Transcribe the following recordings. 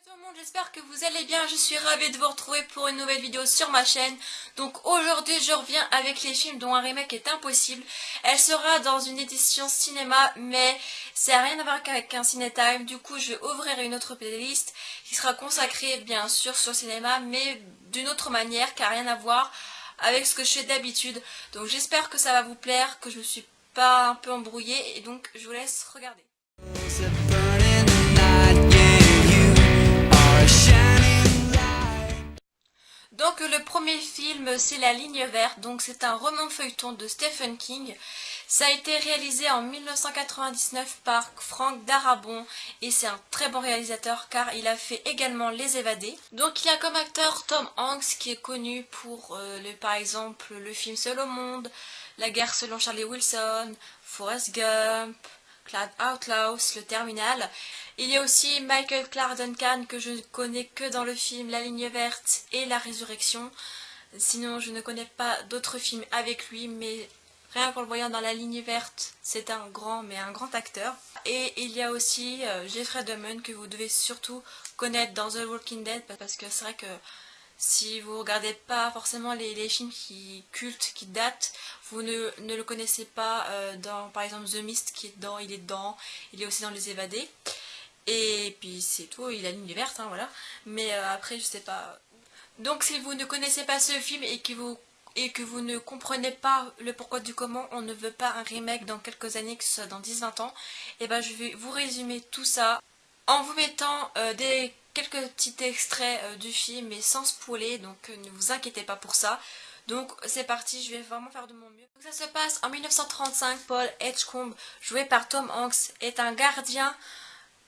tout le monde, j'espère que vous allez bien. Je suis ravie de vous retrouver pour une nouvelle vidéo sur ma chaîne. Donc aujourd'hui je reviens avec les films dont un remake est impossible. Elle sera dans une édition cinéma, mais ça n'a rien à voir qu'avec un ciné-time. Du coup je vais ouvrir une autre playlist qui sera consacrée bien sûr sur le cinéma, mais d'une autre manière, qui n'a rien à voir avec ce que je fais d'habitude. Donc j'espère que ça va vous plaire, que je me suis pas un peu embrouillée, et donc je vous laisse regarder. Donc le premier film c'est La Ligne Verte, donc c'est un roman feuilleton de Stephen King. Ça a été réalisé en 1999 par Frank Darabont et c'est un très bon réalisateur car il a fait également Les Évadés. Donc il y a comme acteur Tom Hanks qui est connu pour par exemple le film Seul au monde, La guerre selon Charlie Wilson, Forrest Gump, Cloud Outlaws, Le Terminal. Il y a aussi Michael Clarke Duncan que je ne connais que dans le film La Ligne Verte et La Résurrection. Sinon je ne connais pas d'autres films avec lui, mais rien qu'en le voyant dans La Ligne Verte, c'est un grand acteur. Et il y a aussi Jeffrey Dahmer que vous devez surtout connaître dans The Walking Dead, parce que c'est vrai que si vous ne regardez pas forcément les films cultes, qui datent, vous ne le connaissez pas dans par exemple The Mist qui est dedans, il est aussi dans Les Évadés. Et puis c'est tout, il a La Ligne Verte, hein, voilà. Mais après je sais pas. Donc si vous ne connaissez pas ce film et que vous ne comprenez pas le pourquoi du comment on ne veut pas un remake dans quelques années, que ce soit dans 10-20 ans, et ben je vais vous résumer tout ça en vous mettant quelques petits extraits du film, mais sans spoiler, donc ne vous inquiétez pas pour ça. Donc c'est parti, je vais vraiment faire de mon mieux. Donc, ça se passe en 1935, Paul Edgecombe, joué par Tom Hanks, est un gardien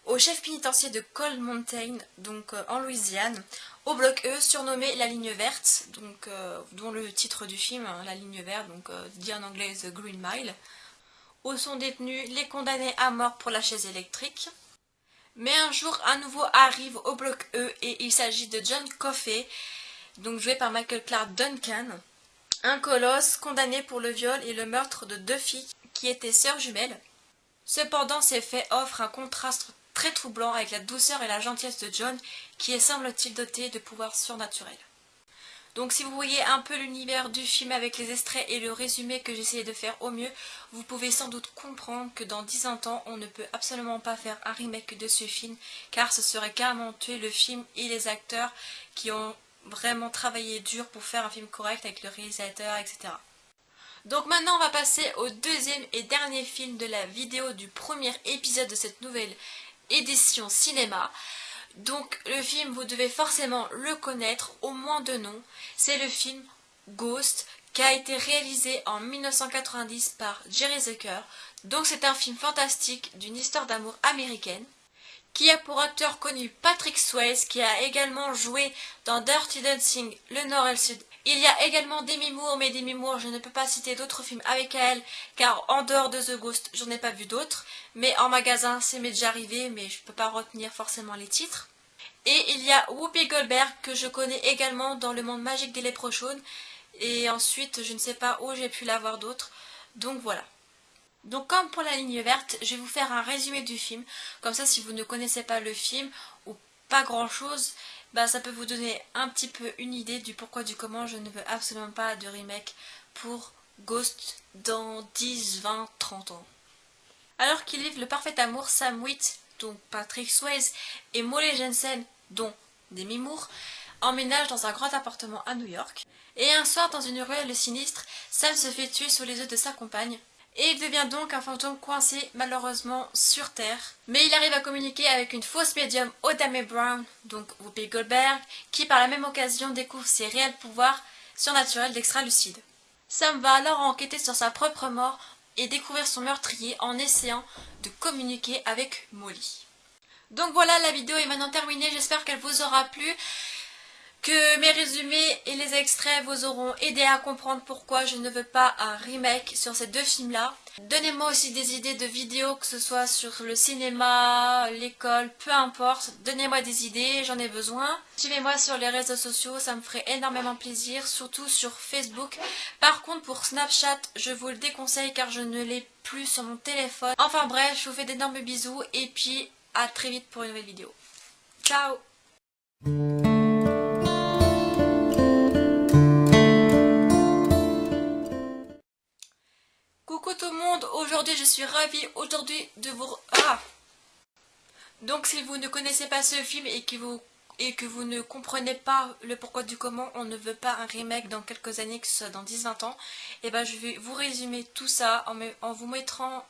au chef pénitentiaire de Cold Mountain, donc en Louisiane, au bloc E, surnommé La Ligne Verte, donc, dont le titre du film, hein, La Ligne Verte, donc dit en anglais The Green Mile, où sont détenus les condamnés à mort pour la chaise électrique. Mais un jour, un nouveau arrive au bloc E et il s'agit de John Coffey, donc joué par Michael Clarke Duncan, un colosse condamné pour le viol et le meurtre de 2 filles qui étaient sœurs jumelles. Cependant, ces faits offrent un contraste très troublant avec la douceur et la gentillesse de John, qui est semble-t-il doté de pouvoirs surnaturels. Donc si vous voyez un peu l'univers du film avec les extraits et le résumé que j'essayais de faire au mieux, vous pouvez sans doute comprendre que dans 10 ans, on ne peut absolument pas faire un remake de ce film, car ce serait carrément tuer le film et les acteurs qui ont vraiment travaillé dur pour faire un film correct avec le réalisateur, etc. Donc maintenant on va passer au deuxième et dernier film de la vidéo du premier épisode de cette nouvelle édition cinéma. Donc le film, vous devez forcément le connaître, au moins de nom. C'est le film Ghost, qui a été réalisé en 1990 par Jerry Zucker. Donc c'est un film fantastique d'une histoire d'amour américaine, qui a pour acteur connu Patrick Swayze, qui a également joué dans Dirty Dancing, Le Nord et le Sud. Il y a également Demi Moore, mais Demi Moore, je ne peux pas citer d'autres films avec elle, car en dehors de The Ghost, j'en ai pas vu d'autres. Mais en magasin, c'est m'est déjà arrivé, mais je ne peux pas retenir forcément les titres. Et il y a Whoopi Goldberg, que je connais également dans Le Monde Magique des Léprechaunes. Et ensuite, je ne sais pas où j'ai pu la voir d'autres. Donc voilà. Donc comme pour La Ligne Verte, je vais vous faire un résumé du film. Comme ça, si vous ne connaissez pas le film, ou pas grand chose, bah, ça peut vous donner un petit peu une idée du pourquoi du comment je ne veux absolument pas de remake pour Ghost dans 10, 20, 30 ans. Alors qu'ils vivent le parfait amour, Sam Witt, donc Patrick Swayze, et Molly Jensen, dont Demi Moore, emménagent dans un grand appartement à New York. Et un soir, dans une ruelle sinistre, Sam se fait tuer sous les yeux de sa compagne. Et il devient donc un fantôme coincé malheureusement sur Terre. Mais il arrive à communiquer avec une fausse médium, Oda Mae Brown, donc Whoopi Goldberg, qui par la même occasion découvre ses réels pouvoirs surnaturels d'extra-lucide. Sam va alors enquêter sur sa propre mort et découvrir son meurtrier en essayant de communiquer avec Molly. Donc voilà, la vidéo est maintenant terminée, j'espère qu'elle vous aura plu, que mes résumés et les extraits vous auront aidé à comprendre pourquoi je ne veux pas un remake sur ces 2 films-là. Donnez-moi aussi des idées de vidéos, que ce soit sur le cinéma, l'école, peu importe. Donnez-moi des idées, j'en ai besoin. Suivez-moi sur les réseaux sociaux, ça me ferait énormément plaisir, surtout sur Facebook. Par contre, pour Snapchat, je vous le déconseille car je ne l'ai plus sur mon téléphone. Enfin bref, je vous fais d'énormes bisous et puis à très vite pour une nouvelle vidéo. Ciao! Coucou tout le monde, aujourd'hui je suis ravie de vous... Donc si vous ne connaissez pas ce film et que vous ne comprenez pas le pourquoi du comment on ne veut pas un remake dans quelques années, que ce soit dans 10-20 ans, et ben je vais vous résumer tout ça en vous mettant...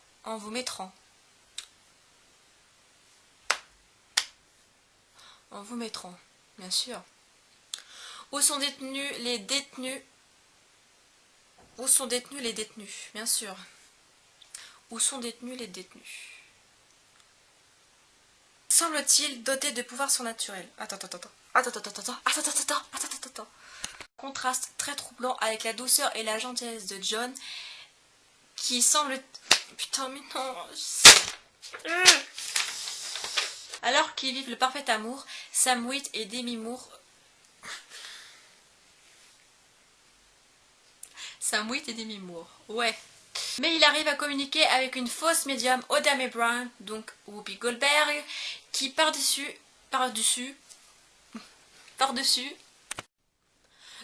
bien sûr. Où sont détenus les détenus? Où sont détenus les détenus? Bien sûr. Où sont détenus les détenus? Semble-t-il doté de pouvoirs surnaturels. Attends. Contraste très troublant avec la douceur et la gentillesse de John, qui semble... Putain, mais non. Alors qu'ils vivent le parfait amour, Sam Wheat et Demi Moore... ouais. Mais il arrive à communiquer avec une fausse médium, Oda Mae Brown, donc Whoopi Goldberg, qui par-dessus...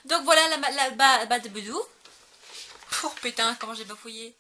Donc voilà la bas de Boudou. Oh putain, comment j'ai bafouillé.